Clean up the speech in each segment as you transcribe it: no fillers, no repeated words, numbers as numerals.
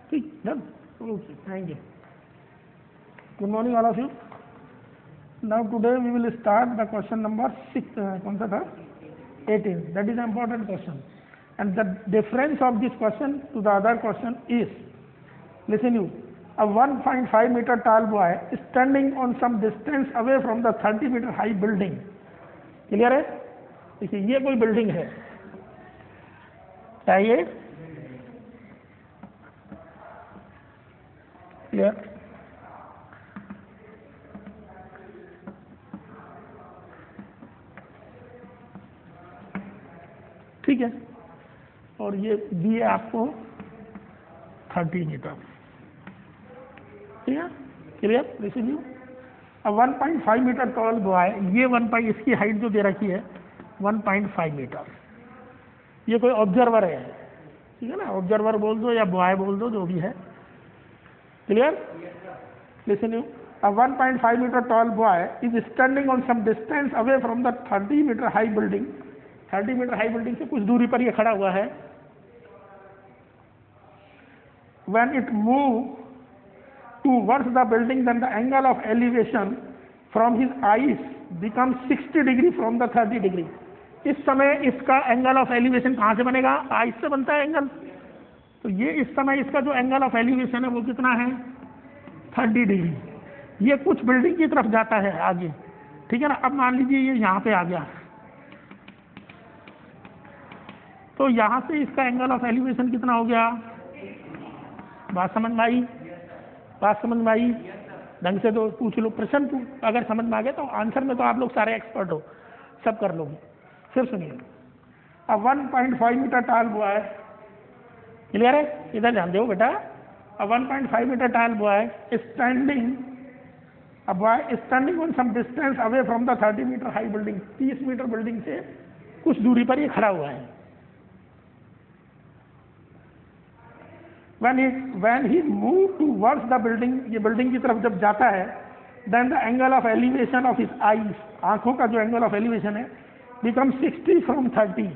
ठीक, done, okay, thank you. Good morning all of you. Now today we will start the question number 6. कौन सा था? 18. That is an important question. And the difference of this question to the other question is, listen you, a 1.5 meter tall boy is standing on some distance away from the 30 meter high building. Clear है? देखिए ये कोई building है, क्या ये? Clear? ठीक है, और ये दिए आपको 30 मीटर. ठीक है, clear? Listen you, 1.5 metre tall boy, ये 1. इसकी हाइट जो दे रखी है 1.5 मीटर. ये कोई ऑब्जर्वर है, ठीक है ना, ऑब्जर्वर बोल दो या बॉय बोल दो, जो भी है. Clear? Listen you, a 1.5 meter tall boy is standing on some distance away from the 30 meter high building. 30 metre high building से कुछ दूरी पर ये खड़ा हुआ है. When it move towards the building, then the angle of elevation from his eyes becomes 60 degree from the 30 degree. इस समय इसका एंगल ऑफ एलिवेशन कहाँ से बनेगा? आइस से बनता है एंगल. तो ये इस समय इसका जो एंगल ऑफ एलिवेशन है वो कितना है? 30 डिग्री. ये कुछ बिल्डिंग की तरफ जाता है आगे, ठीक है ना. अब मान लीजिए ये यहाँ पे आ गया, तो यहाँ से इसका एंगल ऑफ एलिवेशन कितना हो गया? बात समझ में आई? बात समझ में आई? ढंग से तो पूछ लो, प्रश्न अगर समझ में आ गया तो आंसर में तो आप लोग सारे एक्सपर्ट हो, सब कर लोगे. फिर सुनिए, अब 1.5 मीटर टाल बॉय, क्लियर है? इधर ध्यान दो बेटा. अब 1.5 metre tall boy standing on some distance away from the 30 metre high building. 30 metre building से कुछ दूरी पर ये खड़ा हुआ है. When he moved towards the building, ये बिल्डिंग की तरफ जब जाता है, then the angle of elevation of his eyes, आंखों का जो एंगल ऑफ एलिवेशन है, becomes 60 from 30.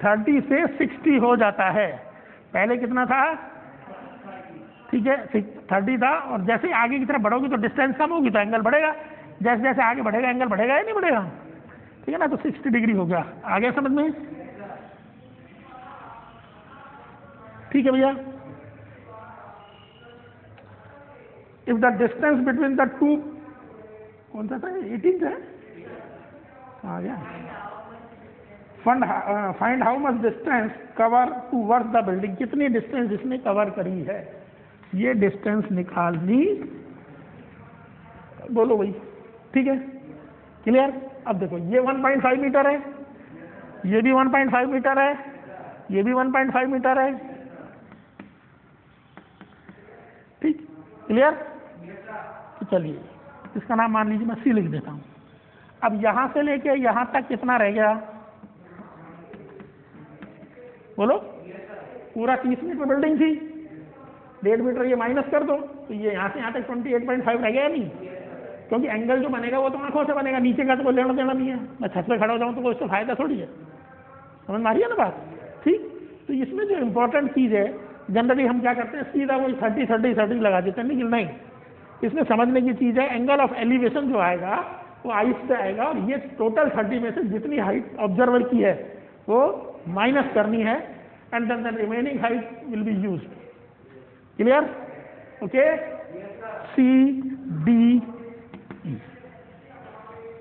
30 से 60 हो जाता है. पहले कितना था? ठीक है, 30 था, और जैसे आगे की तरफ बढ़ोगी तो डिस्टेंस कम होगी तो एंगल बढ़ेगा. जैसे जैसे आगे बढ़ेगा एंगल बढ़ेगा या नहीं बढ़ेगा? ठीक है ना. तो 60 डिग्री हो गया. आ गया समझ में? ठीक है भैया. If the distance between the two, कौन सा था? 18 है. आ गया. Find how much distance cover towards the building. कितनी डिस्टेंस इसने कवर करी है, ये डिस्टेंस निकालनी. बोलो भाई. ठीक है, क्लियर? अब देखो ये 1.5 मीटर है, ये भी 1.5 मीटर है, ये भी 1.5 मीटर है. ठीक, क्लियर? तो चलिए इसका नाम मान लीजिए मैं सी लिख देता हूं. अब यहां से लेके यहां तक कितना रह गया? बोलो. पूरा 30 मीटर बिल्डिंग थी, 1.5 मीटर ये माइनस कर दो, तो ये यहां से यहां तक 28.5 रह गया नहीं. क्योंकि एंगल जो बनेगा वो तो आंखों से बनेगा, नीचे का तो कोई लेना देना नहीं है. मैं छत पे खड़ा हो जाऊं तो कोई इससे फायदा थोड़ी है. समझ में आ रही है ना बात? ठीक. तो इसमें जो इंपॉर्टेंट चीज है, जनरली हम क्या करते हैं, सीधा वही 30 लगा देते हैं. लेकिन नहीं, इसमें समझने की चीज है, एंगल ऑफ एलिवेशन जो आएगा वो आइस से आएगा, और ये टोटल 30 में से जितनी हाइट ऑब्जर्वर की है वो माइनस करनी है, and then the remaining height will be used. Clear? Okay. C D E.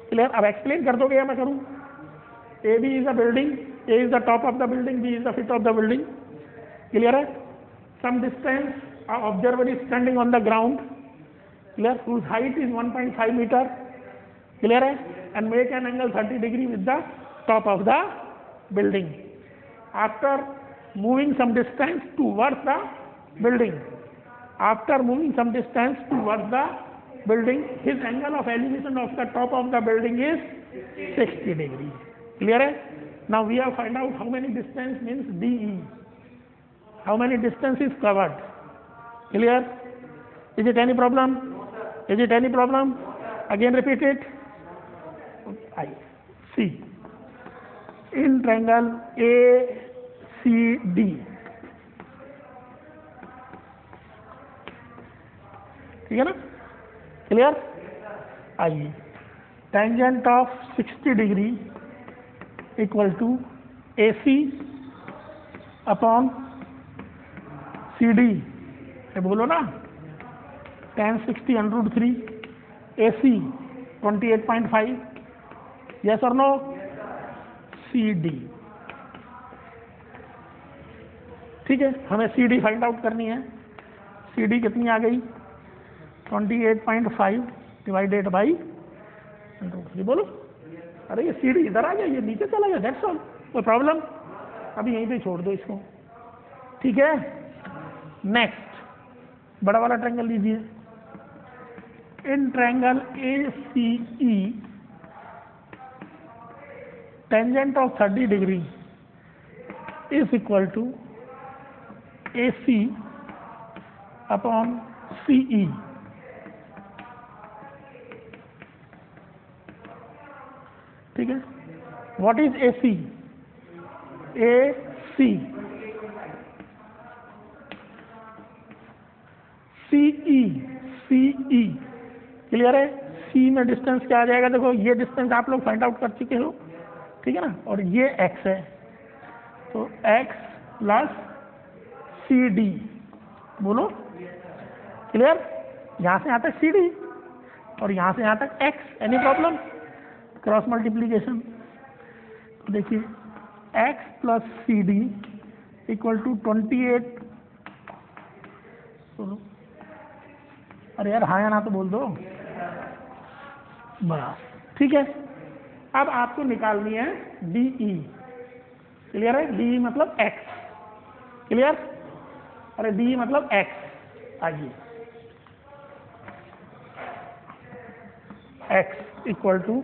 Clear? अब एक्सप्लेन कर दोगे या मैं करूं? A B is a building, A is the top of the building, B is the feet of the building. Clear है? Some distance observer is standing on the ground, clear, whose height is 1.5 meter. Clear है? And make an angle 30 degree with the top of the building. After moving some distance towards the building, his angle of elevation of the top of the building is 60 degree. Clear है? Now we have find out how many distance means DE. How many distance is covered? Clear? Is it any problem? Is it any problem? Again repeat it. I see. In triangle ACD, ठीक है ना, clear. आइए, tangent of 60 degree equal to AC upon CD, ये बोलो ना, tan 60 √3 AC 28.5, yes और no, CD, ठीक है। हमें CD फाइंड आउट करनी है। CD कितनी आ गई, 28.5 डिवाइडेड बाई √3, बोलो। अरे ये CD इधर आ गया, ये नीचे चला गया, दैट्स ऑल, कोई प्रॉब्लम, अभी यहीं पे छोड़ दो इसको, ठीक है। नेक्स्ट बड़ा वाला ट्रायंगल लीजिए। In triangle ACE tangent of 30 degree is equal to AC upon CE, ठीक है। What is AC? AC CE clear है। C में डिस्टेंस क्या आ जाएगा, देखो ये डिस्टेंस आप लोग फाइंड आउट कर चुके हो, ठीक है ना, और ये x है, तो x प्लस CD, बोलो, क्लियर। यहाँ से यहाँ तक CD और यहाँ से यहाँ तक x, any problem, cross multiplication, देखिए x plus CD equal to 28, अरे यार हाँ या ना तो बोल दो, बस, ठीक है। अब आपको निकालनी है DE, क्लियर है, DE मतलब x, क्लियर, अरे DE मतलब x, आइए, x equal to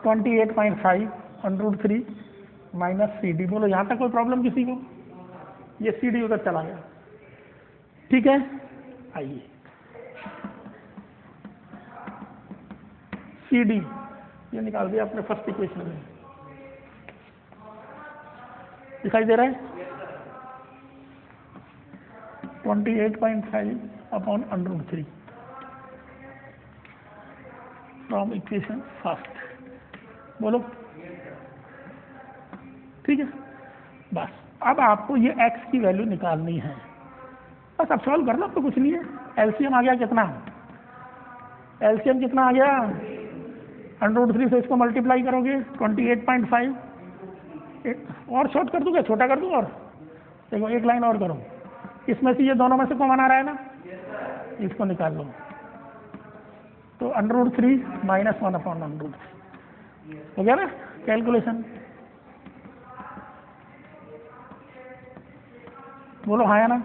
28.5 √3 minus CD, बोलो यहाँ तक कोई प्रॉब्लम किसी को, ये CD उधर चला गया, ठीक है। आइए, CD ये निकाल दिया अपने फर्स्ट इक्वेशन में, दिखाई दे रहा है, 28.5 अपॉन √3 फ्रॉम इक्वेशन फर्स्ट, बोलो, ठीक है। बस अब आपको ये x की वैल्यू निकालनी है, बस अब सॉल्व करना, तो कुछ नहीं है। LCM आ गया कितना, LCM कितना आ गया, √3 से इसको मल्टीप्लाई करोगे 28.5, और शॉर्ट कर दूँ क्या, छोटा कर दूँ, और देखो एक लाइन और करो, इसमें से ये दोनों में से कौन आ रहा है ना, इसको निकाल लो, तो √3 माइनस 1 अपॉन √3 हो गया ना कैलकुलेशन, बोलो हाँ या ना।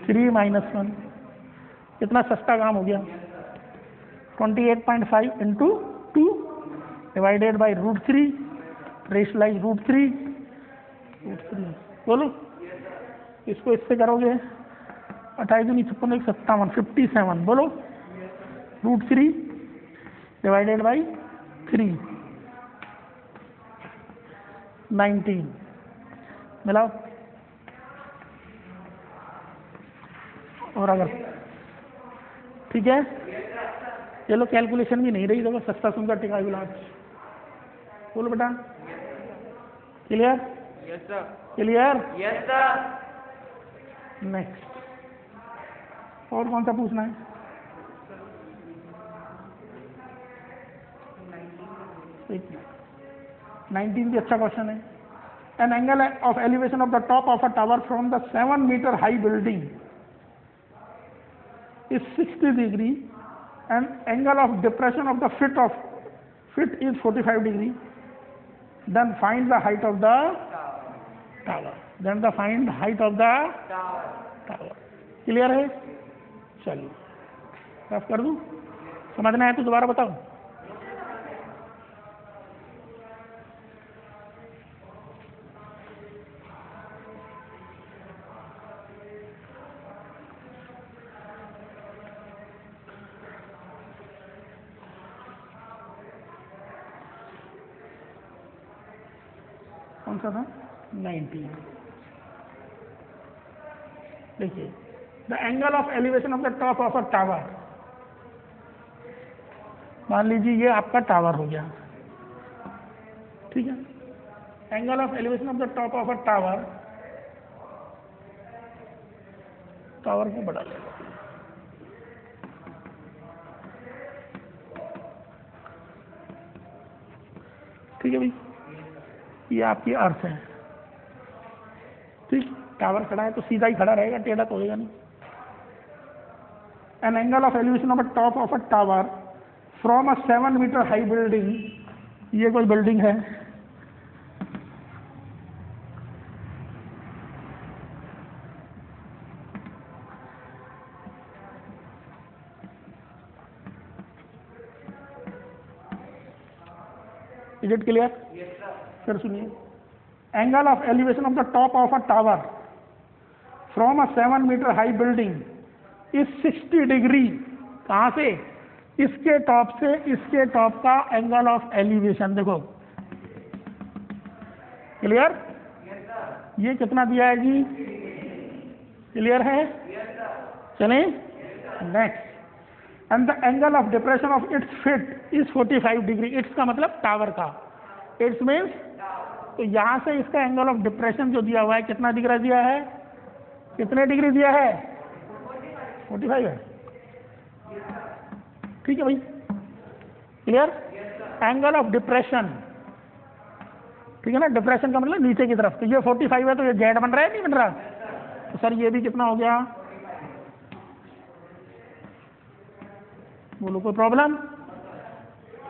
3 माइनस 1, कितना सस्ता काम हो गया, 28.5 इंटू 2 डिवाइडेड बाई √3 रेशलाइज √3, बोलो, इसको इससे करोगे 28 दूनी 56 57 57, बोलो, √3 डिवाइडेड बाई 3 19, मिलाओ, और अगर ठीक है, चलो कैलकुलेशन भी नहीं रही, देखो सस्ता सुनकर टिका इलाज, बोलो बेटा, clear, yes sir, clear, yes sir. Next, और कौन सा पूछना है, एक 19 भी अच्छा क्वेश्चन है। An angle of elevation of the top of a tower from the 7 metre high building is 60 degree and angle of depression of the fit is 45 degree, then find the height of the tower, clear है। चलिए साफ कर दूं, समझना है तो दोबारा बताओ, कौन सा था, 19, देखिए the angle of elevation of the top of a tower, मान लीजिए ये आपका टावर हो गया, ठीक है, angle of elevation of the top of a tower, tower को बढ़ा लेगा, ठीक है भाई, ये आपकी अर्थ है, ठीक, टावर खड़ा है तो सीधा ही खड़ा रहेगा, टेढ़ा तो होगा नहीं। An angle of elevation of a top of a tower from a 7 metre high building, ये कोई बिल्डिंग है, इज इट क्लियर? फिर सुनिए, angle of elevation of the top of a tower from a 7 metre high building is 60 degree, कहां से? इसके top से इसके टॉप का एंगल ऑफ एलिवेशन, देखो क्लियर? ये कितना दिया है जी? क्लियर है? चलें next, and the angle of depression of its fit is 45 degree, it's का मतलब टावर का, इट्स मीन्स, तो यहां से इसका एंगल ऑफ डिप्रेशन जो दिया हुआ है कितना डिग्री दिया है, कितने डिग्री दिया है? 45 है, ठीक है भाई, क्लियर? एंगल ऑफ डिप्रेशन, ठीक है ना, डिप्रेशन का मतलब नीचे की तरफ, तो ये 45 है, तो ये जेड बन रहा है नहीं बन रहा? तो सर ये भी कितना हो गया? बोलो कोई प्रॉब्लम?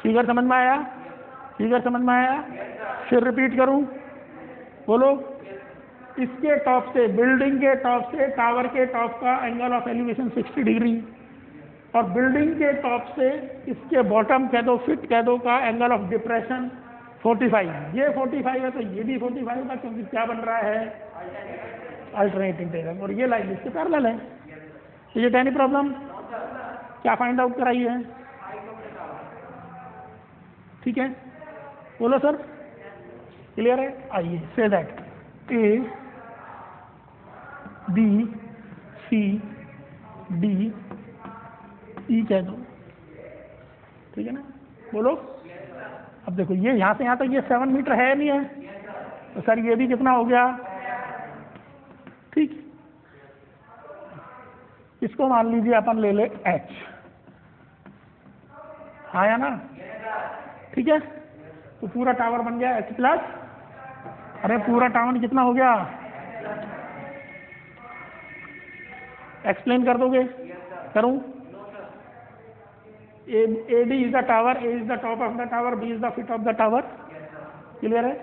फिगर समझ में आया? फिगर समझ में आया? फिर रिपीट करूं, बोलो, इसके टॉप से, बिल्डिंग के टॉप से टावर के टॉप का एंगल ऑफ एलिवेशन 60 डिग्री, और बिल्डिंग के टॉप से इसके बॉटम कह दो, फिट कह दो, का एंगल ऑफ डिप्रेशन 45, ये 45 है तो ये भी 45 का, क्योंकि क्या बन रहा है? अल्टरनेटिंग डायरेक्शन, और ये लाइन इसके पैरेलल है। Is it any problem? क्या फाइंड आउट कराई है? ठीक है, बोलो सर, क्लियर है? आइए, say that A B C D E कह दो, ठीक है ना, बोलो। अब देखो ये यहां से यहां तक ये 7 मीटर है नहीं है, तो सर ये भी कितना हो गया? ठीक, इसको मान लीजिए अपन ले ले एच, हाँ या ना? ठीक है, तो पूरा टावर बन गया एच प्लस, अरे पूरा टावर कितना हो गया? एक्सप्लेन कर दोगे? करूं? A D is the tower, A is the top of the tower, B is the foot of the tower, clear है?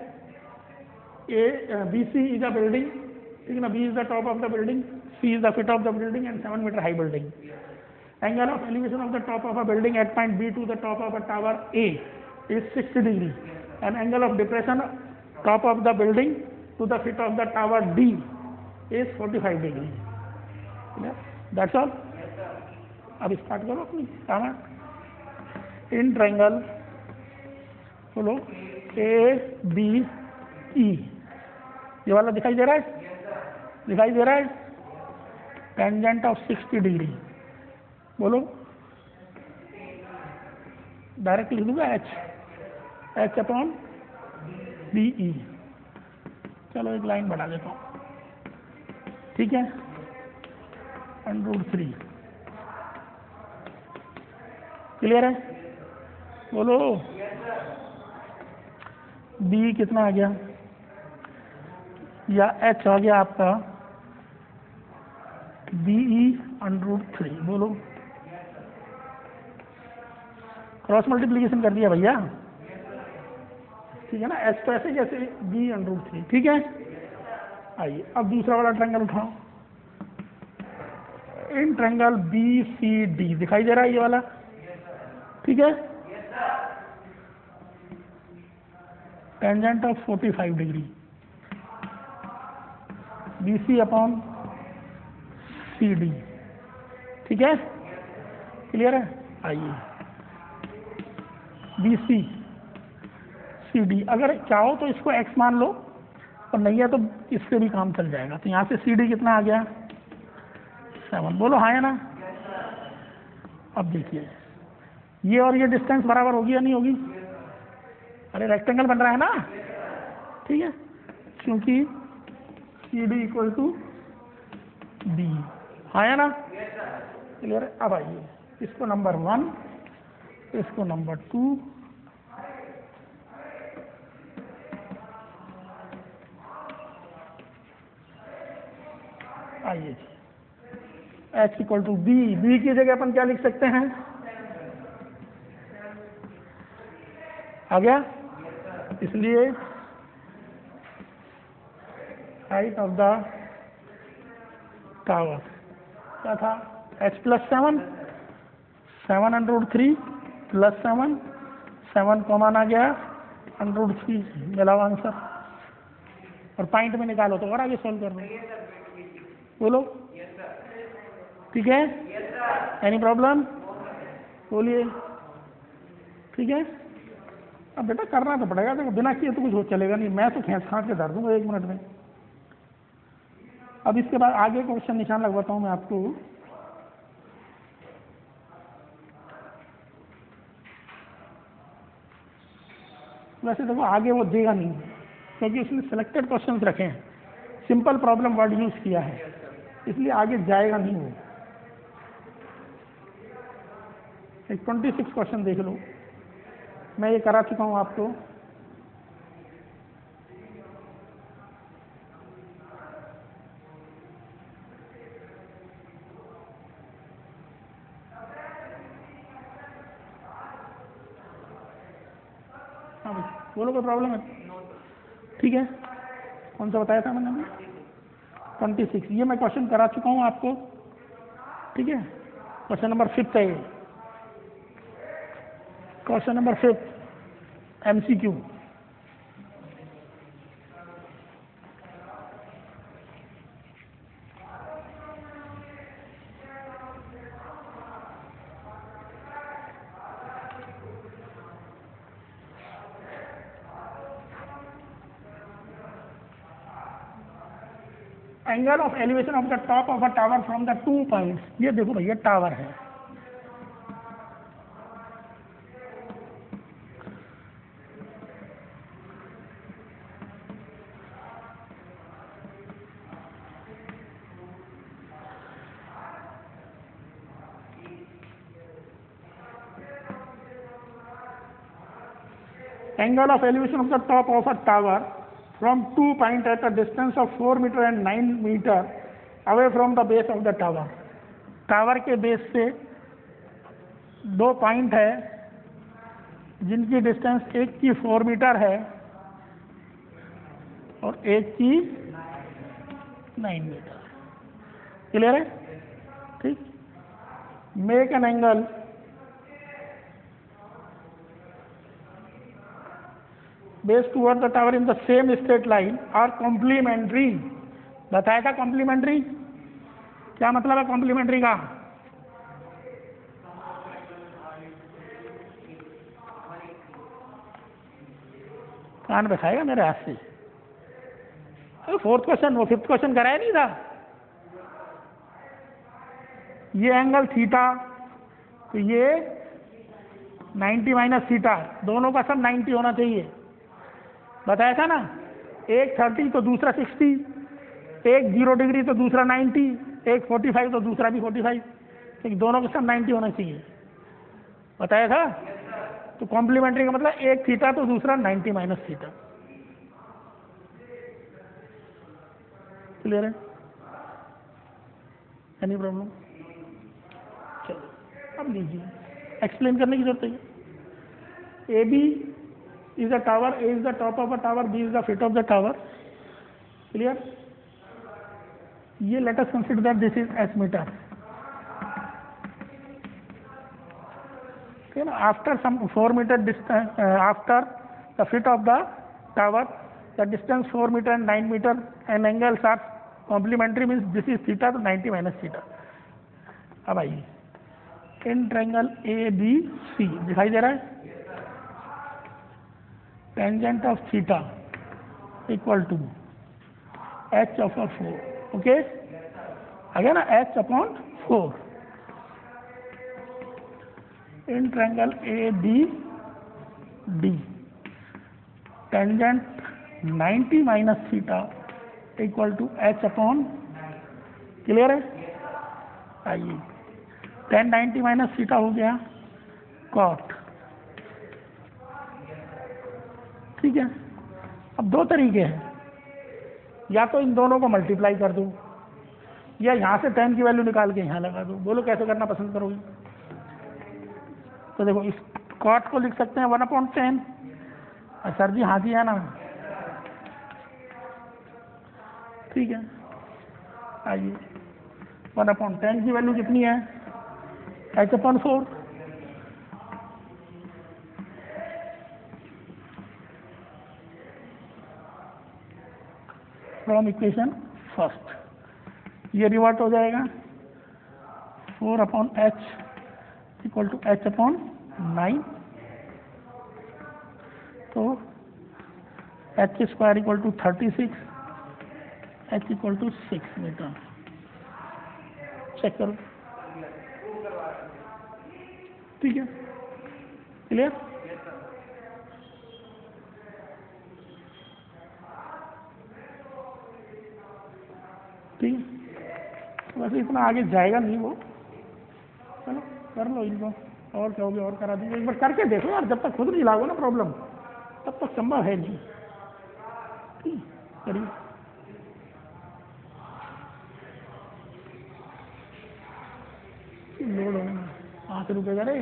A B C is a building, ठीक है ना, B is the top of the building, C is the foot of the building and 7 metre high building. Angle of elevation of the top of a building at point B to the top of a tower A is 60 degree, and angle of depression top of the building to the fit of the tower D is 45 degree. That's all. अब start करो अपनी काम है। In triangle बोलो A B E, ये वाला दिखाई दे रहा है? दिखाई दे रहा है? टेंजेंट ऑफ 60 डिग्री, बोलो, डायरेक्ट लिख दूंगा H, H upon B E, चलो एक लाइन बढ़ा देता हूँ, ठीक है, √3, क्लियर है? बोलो, बी कितना आ गया, या एच आ गया आपका BE √3, बोलो, क्रॉस मल्टीप्लीकेशन कर दिया भैया, ठीक है ना, एच तो ऐसे जैसे B √3, ठीक है। आइए अब दूसरा वाला ट्रायंगल उठाओ, इन ट्रायंगल BCD दिखाई दे रहा है ये वाला, ठीक है, tangent of 45 degree, BC upon CD, ठीक है, क्लियर है? आइए BC CD, अगर चाहो तो इसको x मान लो, और नहीं है तो इससे भी काम चल जाएगा। तो यहाँ से CD कितना आ गया? 7, बोलो हाँ या ना। अब देखिए ये और ये डिस्टेंस बराबर होगी या नहीं होगी? अरे रेक्टेंगल बन रहा है ना, ठीक है, क्योंकि C D equal to D, हाँ या ना, क्लियर है। अब आइए इसको नंबर 1, इसको नंबर 2, आइए h equal to B, B की जगह अपन क्या लिख सकते हैं? आ गया, इसलिए हाइट ऑफ द टावर क्या था? h प्लस 7, 7√3 प्लस 7, 7 कॉमन आ गया, √3 मिला आंसर। और पॉइंट में निकालो तो और आगे सॉल्व कर रहे हैं, बोलो ठीक है, एनी प्रॉब्लम? बोलिए ठीक है। अब बेटा करना तो पड़ेगा, देखो बिना किए तो कुछ हो चलेगा नहीं, मैं तो खींच खांच के धर दूंगा 1 मिनट में। अब इसके बाद आगे क्वेश्चन निशान लगवाता हूं मैं आपको। वैसे देखो आगे वो देगा नहीं, क्योंकि उसने सिलेक्टेड क्वेश्चंस रखे हैं, सिंपल प्रॉब्लम वर्ड यूज किया है, इसलिए आगे जाएगा नहीं वो। एक 26 क्वेश्चन देख लो, मैं ये करा चुका हूं आपको। हाँ भाई बोलो, कोई प्रॉब्लम है? ठीक है, कौन सा बताया था मैंने? 26, ये मैं क्वेश्चन करा चुका हूं आपको, ठीक है। क्वेश्चन नंबर 5 है ये, question number 5 MCQ। Angle of elevation of the top of a tower from the 2 points, ये देखो भैया टावर है, angle of elevation of the top of a tower from 2 points at a distance of 4 meter and 9 meter away from the base of the tower। Tower के base से 2 point है जिनकी distance एक की 4 मीटर है और एक की 9 मीटर, क्लियर है, ठीक। Make an angle base toward the tower in the same straight line और कॉम्प्लीमेंट्री, बताया था कॉम्प्लीमेंट्री, क्या मतलब है कॉम्प्लीमेंट्री का? कान पे खाएगा मेरे हाथ से। अरे 4th क्वेश्चन, वो 5th क्वेश्चन कराया नहीं था? ये एंगल थीटा, तो ये 90 माइनस थीटा, दोनों का सब 90 होना चाहिए, बताया था ना। एक 30 तो दूसरा 60, एक 0 डिग्री तो दूसरा 90, एक 45 तो दूसरा भी 45, लेकिन दोनों के सब 90 होना चाहिए, बताया था। तो कॉम्प्लीमेंट्री का मतलब एक थीटा तो दूसरा 90 माइनस थीटा, क्लियर है, एनी प्रॉब्लम? चलो अब लीजिए, एक्सप्लेन करने की जरूरत है। A B is a tower, A is the top of a tower, B is the foot of the tower, clear? ये let us consider that this is S meter, okay, after some 4 meter distance, after the foot of the tower, the distance 4 meter and 9 meter and angles are complementary, means this is theta to 90 minus theta। अब आइए in triangle ABC दिखाई दे रहा है, tangent of theta equal to h of a 4, okay, आ गया ना, h/4 in triangle ABD tangent 90 minus theta equal to h/, clear है? आइए, tan 90 माइनस थीटा हो गया cot, ठीक है। अब दो तरीके हैं, या तो इन दोनों को मल्टीप्लाई कर दो, या यहाँ से tan की वैल्यू निकाल के यहाँ लगा दो। बोलो कैसे करना पसंद करोगे? तो देखो, इस cot को लिख सकते हैं 1/10। सर जी हाँ जी है ना, ठीक है। आइए, 1/10 की वैल्यू कितनी है? h/4। फ्रॉम इक्वेशन फर्स्ट ये रिवर्ट हो जाएगा 4/h इक्वल टू h/9। तो h² equal to 36, h equal to 6 metre. Check करो, ठीक है, क्लियर? ठीक है, वैसे इतना आगे जाएगा नहीं वो, चलो कर लो इनको, और कहोगे और करा दूंगा। एक बार करके देखो यार, जब तक खुद नहीं लाओगे ना प्रॉब्लम तब तक संभव है नहीं। ठीक, करिए। लोड होना 5 रुपये करे